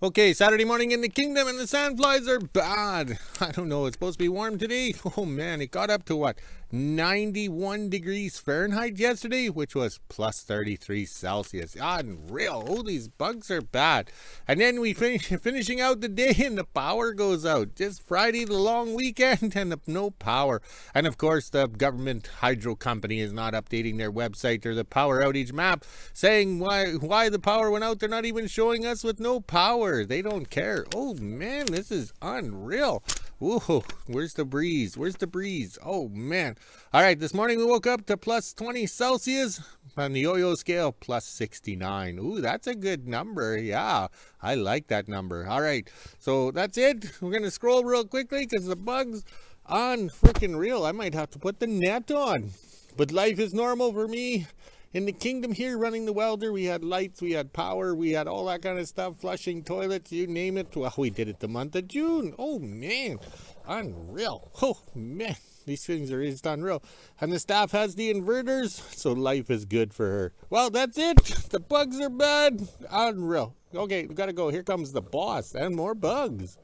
Okay, Saturday morning in the kingdom and the sandflies are bad. I don't know, it's supposed to be warm today. Oh man, it got up to what? 91 degrees Fahrenheit yesterday, which was plus 33 Celsius. Unreal. Oh, these bugs are bad. And then we finishing out the day and the power goes out. Just Friday, the long weekend, and no power. And of course, the government hydro company is not updating their website or the power outage map, saying why the power went out. They're not even showing us with no power. They don't care. Oh man, this is unreal. Whoa, where's the breeze? Where's the breeze? Oh man. All right, this morning we woke up to plus 20 Celsius. On the yo-yo scale, plus 69. Ooh, that's a good number. Yeah, I like that number. All right, so that's it. We're going to scroll real quickly because the bug's on freaking real. I might have to put the net on. But life is normal for me. In the kingdom here, running the welder, we had lights, we had power, we had all that kind of stuff, flushing toilets, you name it. Well, we did it the month of June. Oh, man. Unreal. Oh, man. These things are just unreal. And the staff has the inverters, so life is good for her. Well, that's it. The bugs are bad. Unreal. Okay, we got to go. Here comes the boss and more bugs.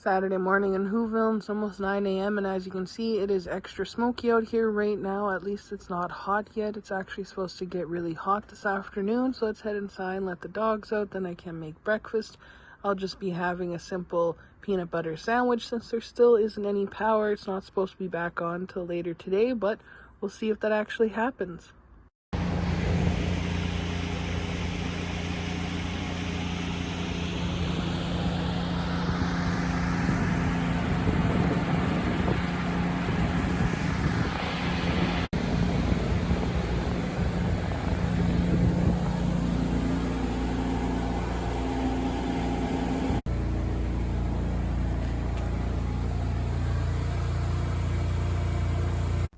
Saturday morning in WHO-ville. It's almost 9 a.m. and as you can see, it is extra smoky out here right now. At least it's not hot yet. It's actually supposed to get really hot this afternoon, so let's head inside and let the dogs out. Then I can make breakfast. I'll just be having a simple peanut butter sandwich since there still isn't any power. It's not supposed to be back on until later today, but we'll see if that actually happens.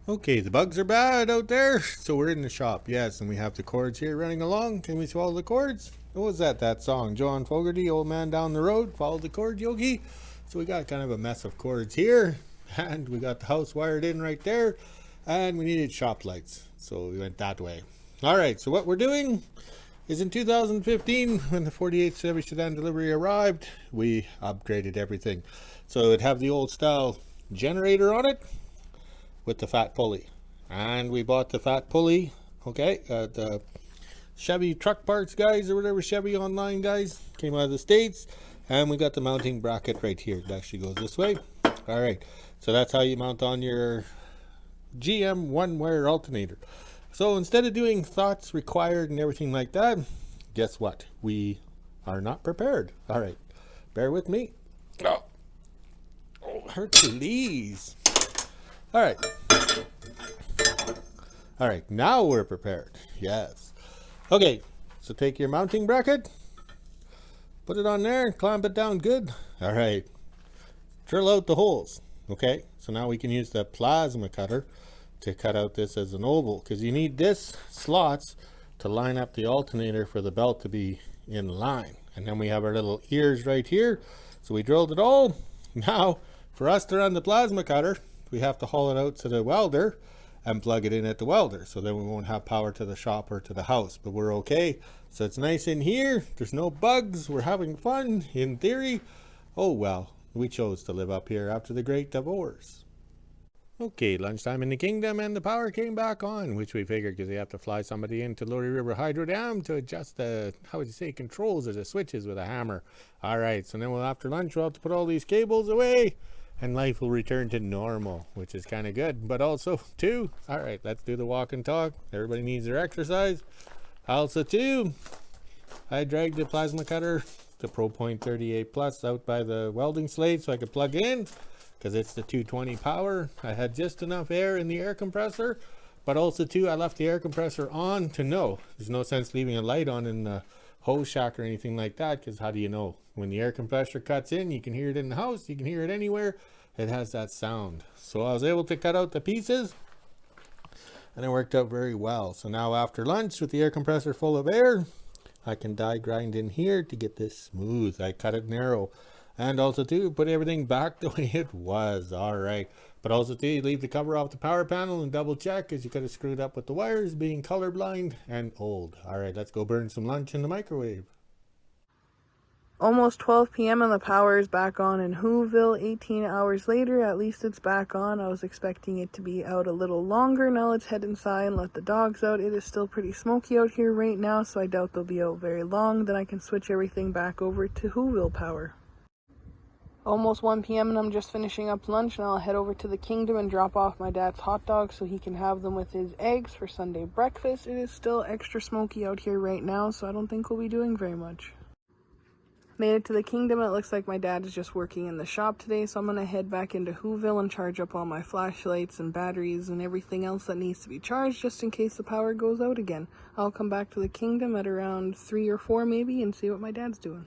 Okay, the bugs are bad out there, so we're in the shop, yes, and we have the cords here running along. Can we follow the cords? What was that song? John Fogerty, Old Man Down the Road, follow the cord, Yogi. So we got kind of a mess of cords here, and we got the house wired in right there, and we needed shop lights, so we went that way. All right, so what we're doing is in 2015, when the 48th Chevy sedan delivery arrived, we upgraded everything. So it'd have the old style generator on it, with the fat pulley, and we bought the fat pulley. Okay, the Chevy truck parts guys or whatever, Chevy online guys, came out of the States, and we got the mounting bracket right here. It actually goes this way. All right, so that's how you mount on your GM one-wire alternator. So instead of doing thoughts required and everything like that, guess what? We are not prepared. All right, bear with me. Oh, Hercules. All right. All right, now we're prepared. Yes. Okay, so take your mounting bracket, put it on there, clamp it down good. All right. Drill out the holes. Okay, so now we can use the plasma cutter to cut out this as an oval, because you need this slots to line up the alternator for the belt to be in line. And then we have our little ears right here. So we drilled it all. Now, for us to run the plasma cutter, we have to haul it out to the welder and plug it in at the welder, so then we won't have power to the shop or to the house, but we're okay. So it's nice in here, there's no bugs, we're having fun in theory. Oh well, we chose to live up here after the great divorce. Okay, lunchtime in the kingdom, and the power came back on, which we figured because they have to fly somebody into Lorry River Hydro Dam to adjust the, how would you say, controls or the switches with a hammer. All right, so then after lunch we'll have to put all these cables away, and life will return to normal, which is kind of good. But also, too, all right, let's do the walk and talk. Everybody needs their exercise. Also, too, I dragged the plasma cutter, the ProPoint 38 Plus, out by the welding slate so I could plug in, because it's the 220 power. I had just enough air in the air compressor, but also, too, I left the air compressor on to know. There's no sense leaving a light on in the hose shack or anything like that, because how do you know? When the air compressor cuts in, you can hear it in the house, you can hear it anywhere. It has that sound. So I was able to cut out the pieces, and it worked out very well. So now after lunch, with the air compressor full of air, I can die grind in here to get this smooth. I cut it narrow, and also too put everything back the way it was. All right, but also too leave the cover off the power panel and double check, because you could have screwed up with the wires, being colorblind and old. All right, let's go burn some lunch in the microwave. Almost 12 p.m. and the power is back on in WHO-ville. 18 hours later, at least it's back on. I was expecting it to be out a little longer. Now let's head inside and let the dogs out. It is still pretty smoky out here right now, so I doubt they'll be out very long. Then I can switch everything back over to WHO-ville power. Almost 1 p.m. and I'm just finishing up lunch. Now I'll head over to the Kingdom and drop off my dad's hot dogs so he can have them with his eggs for Sunday breakfast. It is still extra smoky out here right now, so I don't think we'll be doing very much. Made it to the Kingdom. It looks like my dad is just working in the shop today, so I'm going to head back into WHO-ville and charge up all my flashlights and batteries and everything else that needs to be charged just in case the power goes out again. I'll come back to the Kingdom at around 3 or 4 maybe and see what my dad's doing.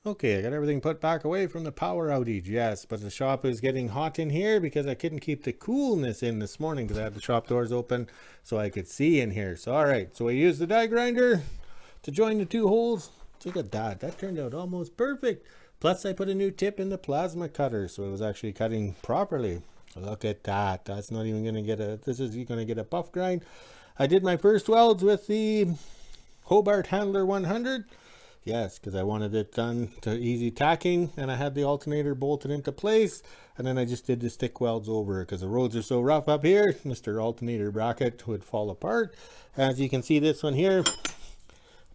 Okay, I got everything put back away from the power outage, yes, but the shop is getting hot in here because I couldn't keep the coolness in this morning because I had the shop doors open so I could see in here. So, all right, so I used the die grinder to join the 2 holes. Look at that. That turned out almost perfect. Plus, I put a new tip in the plasma cutter, so it was actually cutting properly. Look at that. That's not even going to get a... This is going to get a buff grind. I did my first welds with the Hobart Handler 100. Yes, because I wanted it done to easy tacking, and I had the alternator bolted into place, and then I just did the stick welds over because the roads are so rough up here. Mr. Alternator bracket would fall apart. As you can see, this one here,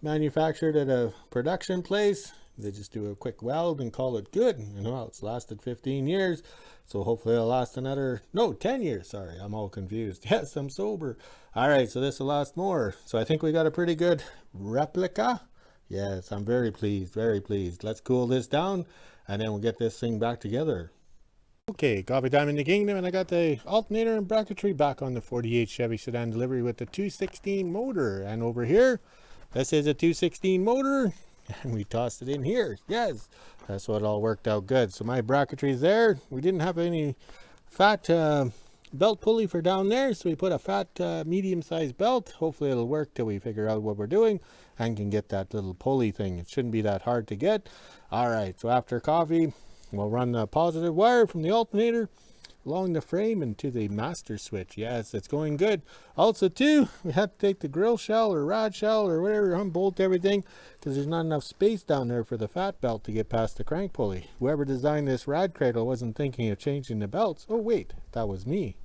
manufactured at a production place. They just do a quick weld and call it good. You know, it's lasted 15 years, so hopefully it'll last another 10 years. Sorry, I'm all confused. Yes, I'm sober. All right, so this will last more. So I think we got a pretty good replica. Yes, I'm very pleased, very pleased. Let's cool this down and then we'll get this thing back together. Okay, coffee time in the Kingdom, and I got the alternator and bracketry back on the 48 Chevy sedan delivery with the 216 motor. And over here, this is a 216 motor, and we tossed it in here. Yes, that's what all worked out good. So my bracketry is there. We didn't have any fat belt pulley for down there, so we put a fat medium-sized belt. Hopefully it'll work till we figure out what we're doing and can get that little pulley thing. It shouldn't be that hard to get. All right, so after coffee, we'll run the positive wire from the alternator along the frame into the master switch. Yes, it's going good. Also too, we have to take the grill shell or rod shell or whatever, unbolt everything because there's not enough space down there for the fat belt to get past the crank pulley. Whoever designed this rod cradle wasn't thinking of changing the belts. Oh wait, that was me.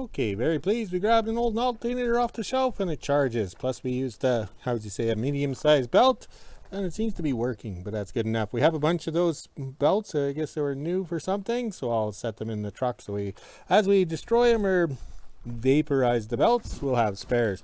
Okay, very pleased. We grabbed an old alternator off the shelf and it charges. Plus we used a medium-sized belt, and it seems to be working, but that's good enough. We have a bunch of those belts. I guess they were new for something, so I'll set them in the truck. So as we destroy them or vaporize the belts, we'll have spares.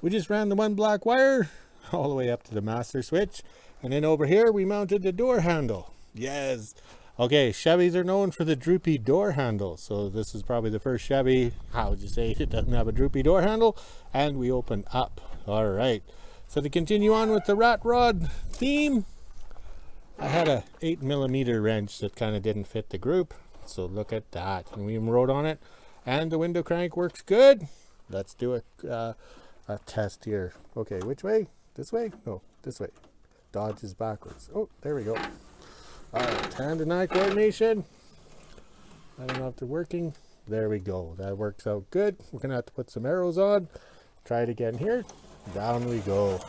We just ran the one black wire all the way up to the master switch, and then over here we mounted the door handle. Yes. Okay, Chevys are known for the droopy door handle, so this is probably the first Chevy, how would you say, it doesn't have a droopy door handle, and we open up. All right, so to continue on with the rat rod theme, I had a 8mm wrench that kind of didn't fit the group, so look at that, and we even wrote on it, and the window crank works good. Let's do a test here. Okay, which way? This way? No, this way. Dodge is backwards. Oh, there we go. All right, hand and eye coordination. I don't know if they're working. There we go. That works out good. We're gonna have to put some arrows on. Try it again here. Down we go.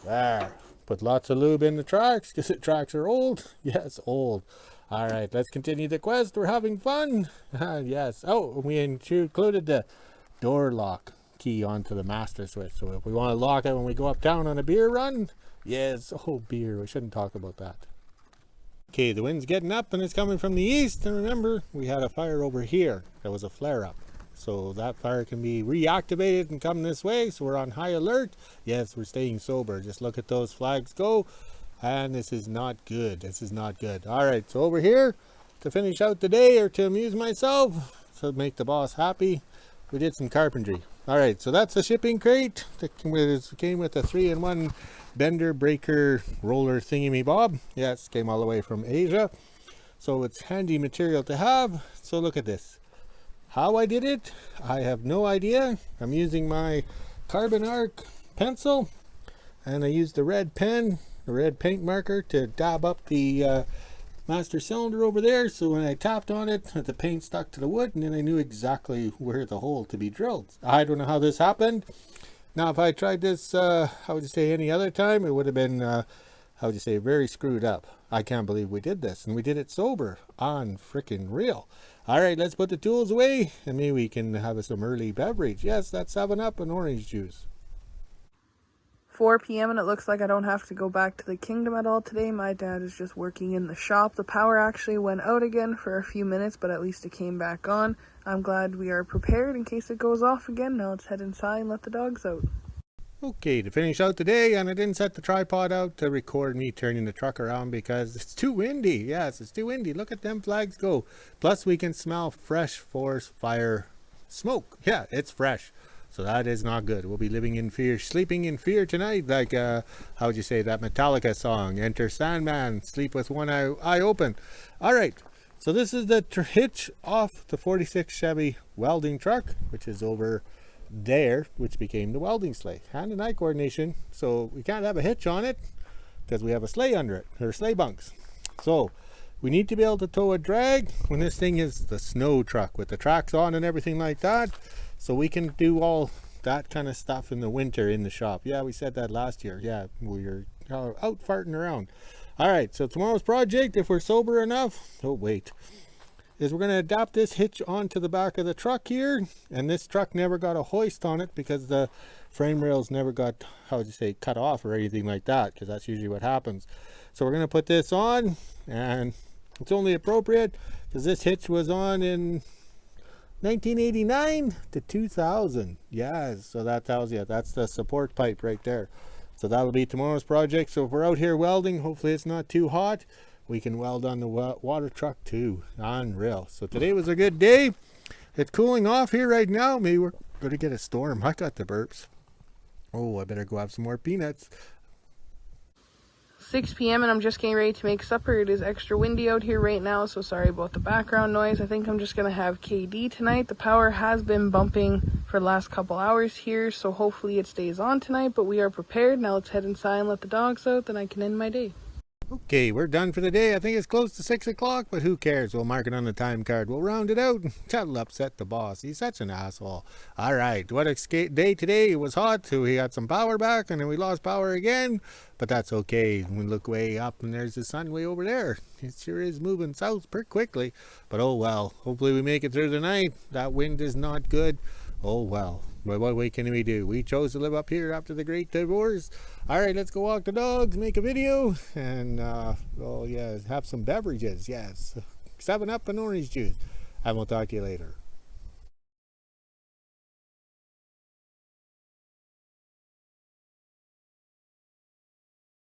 There. Put lots of lube in the tracks because the tracks are old. Yes, old. All right, let's continue the quest. We're having fun. Yes. Oh, we included the door lock key onto the master switch. So if we want to lock it when we go uptown on a beer run, yes. Oh, beer. We shouldn't talk about that. Okay, the wind's getting up and it's coming from the east, and remember, we had a fire over here. That was a flare-up. So that fire can be reactivated and come this way, so we're on high alert. Yes, we're staying sober. Just look at those flags go, and this is not good. This is not good. All right, so over here, to finish out the day or to amuse myself, so make the boss happy, we did some carpentry. All right, so that's the shipping crate that came with a 3-in-1 bender breaker roller thingy bob. Yes, came all the way from Asia, so it's handy material to have. So look at this. How I did it, I have no idea. I'm using my carbon arc pencil, and I used the red pen, the red paint marker, to dab up the master cylinder over there, so when I tapped on it, the paint stuck to the wood, and then I knew exactly where the hole to be drilled. I don't know how this happened. Now, if I tried this, how would you say, any other time, it would have been, how would you say, very screwed up. I can't believe we did this, and we did it sober, on freaking real. All right, let's put the tools away, and maybe we can have some early beverage. Yes, that's 7-Up and orange juice. 4 p.m. and it looks like I don't have to go back to the kingdom at all today. My dad is just working in the shop. The power actually went out again for a few minutes, but at least it came back on. I'm glad we are prepared in case it goes off again. Now let's head inside and let the dogs out. Okay, to finish out the day, and I didn't set the tripod out to record me turning the truck around because it's too windy. Yes, it's too windy. Look at them flags go. Plus, we can smell fresh forest fire smoke. Yeah, it's fresh. So that is not good. We'll be living in fear, sleeping in fear tonight, like, how would you say, that Metallica song, Enter Sandman, sleep with one eye open. All right, so this is the hitch off the 46 Chevy welding truck, which is over there, which became the welding sleigh. Hand and eye coordination, so we can't have a hitch on it because we have a sleigh under it, or sleigh bunks. So we need to be able to tow a drag when this thing is the snow truck with the tracks on and everything like that. So we can do all that kind of stuff in the winter in the shop. Yeah, we said that last year. Yeah, we were out farting around. All right, so tomorrow's project, if we're sober enough, oh wait, is we're going to adapt this hitch onto the back of the truck here. And this truck never got a hoist on it because the frame rails never got, how would you say, cut off or anything like that, because that's usually what happens. So we're going to put this on, and it's only appropriate because this hitch was on in 1989 to 2000. Yes, so that tells you that's the support pipe right there. So that'll be tomorrow's project. So if we're out here welding, hopefully it's not too hot, we can weld on the water truck too. Unreal. So today was a good day. It's cooling off here right now. Maybe we're going to get a storm. I got the burps. Oh, I better go have some more peanuts. 6 p.m. and I'm just getting ready to make supper. It is extra windy out here right now, so sorry about the background noise. I think I'm just going to have KD tonight. The power has been bumping for the last couple hours here, so hopefully it stays on tonight, but we are prepared. Now let's head inside and let the dogs out, then I can end my day. Okay, we're done for the day. I think it's close to 6 o'clock, but who cares? We'll mark it on the time card. We'll round it out. That'll upset the boss. He's such an asshole. All right, what a day today. It was hot. We got some power back, and then we lost power again. But that's okay. We look way up, and there's the sun way over there. It sure is moving south pretty quickly. But oh well. Hopefully we make it through the night. That wind is not good. Oh well. But what way can we do? We chose to live up here after the Great Divorce. All right, let's go walk the dogs, make a video, and well, yeah, have some beverages. Yes, 7-Up and orange juice. And we'll talk to you later.